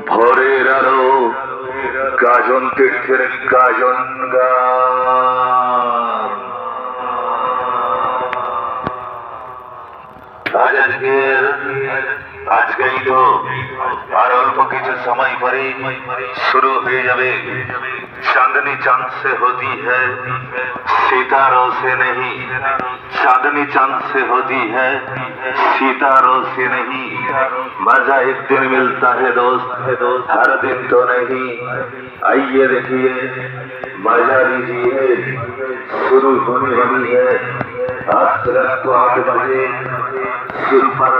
ভোরের আলো গাজন তীর্থের গাজন গান। আজকেই তো আর অল্প কিছু সময় পরে শুরু হয়ে যাবে चांदनी चांद से होती है सितारों से नहीं, चांदनी चांद से होती है सितारों से नहीं। मजा एक दिन मिलता है दोस्त, हर दिन तो नहीं। आइए देखिए, मजा लीजिए, शुरू होने वाली है आज रात को 8 बजे सुपर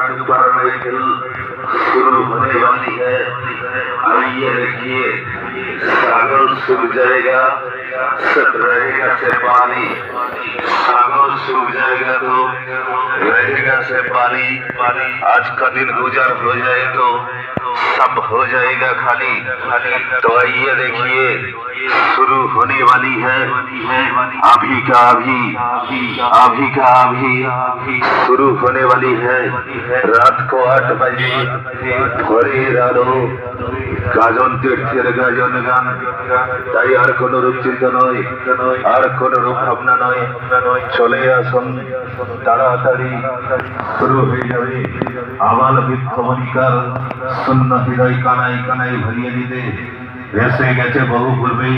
महफिल शुरू होने वाली है। आइए देखिए, सागर सूख जाएगा, सब रहेगा से पानी। सागर सूख जाएगा तो रहेगा से पानी। आज का दिन गुजर हो जाए तो सब हो जाएगा खाली। तो आइए देखिए, शुरू होने वाली है अभी का अभी, अभी का अभी शुरू होने वाली है। रात को 8 बजे ভোরের আলো গাজন তীর্থের গাজন গান। তাই আর কোন রূপ চিন্তা নয়, আর কোন রূপ ভাবনা নয়। চলে আসুন তাড়াতাড়ি, শুরু হয়ে যাবে আবাল বৃদ্ধ বনিকার শূন্য হৃদয় কানাই কানাই ভরিয়ে দিতে এসে গেছে বহু পূর্বেই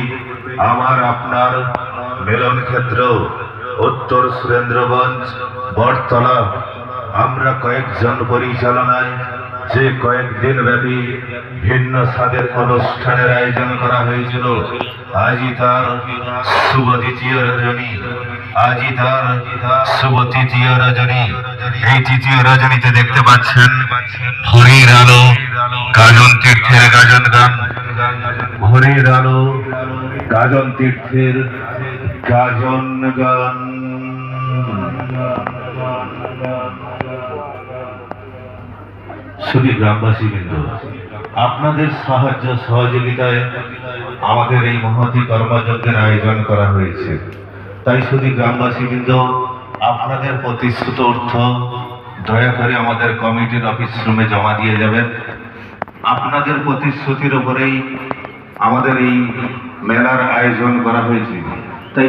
আমার আপনার মিলন ক্ষেত্র উত্তর সুরেন্দ্রগঞ্জ বটতলা। আমরা কয়েকজন পরিচালনায় যে কয়েকদিন ব্যাপী ভিন্ন স্বাদের অনুষ্ঠানের আয়োজন করা হয়েছিল, আজই তার শুভ দ্বিতীয় রজনী। আজই তার শুভ তৃতীয় রজনী। এই তৃতীয় রজনীতে দেখতে পাচ্ছেন ভোরের আলো গাজন তীর্থের গাজন গান। ভোরের আলো গাজন তীর্থের গাজন গান। শুধু গ্রামবাসী বৃন্দ, আপনাদের সাহায্য সহযোগিতায় আমাদের এই মহতী কর্মযজ্ঞের আয়োজন করা হয়েছে। তাই শুধু গ্রামবাসী বৃন্দ, আপনাদের প্রতিশ্রুত অর্থ দয়া করে আমাদের কমিটির অফিস রুমে জমা দিয়ে যাবেন। আপনাদের প্রতিশ্রুতির উপরেই আমাদের এই মেলার আয়োজন করা হয়েছে। তাই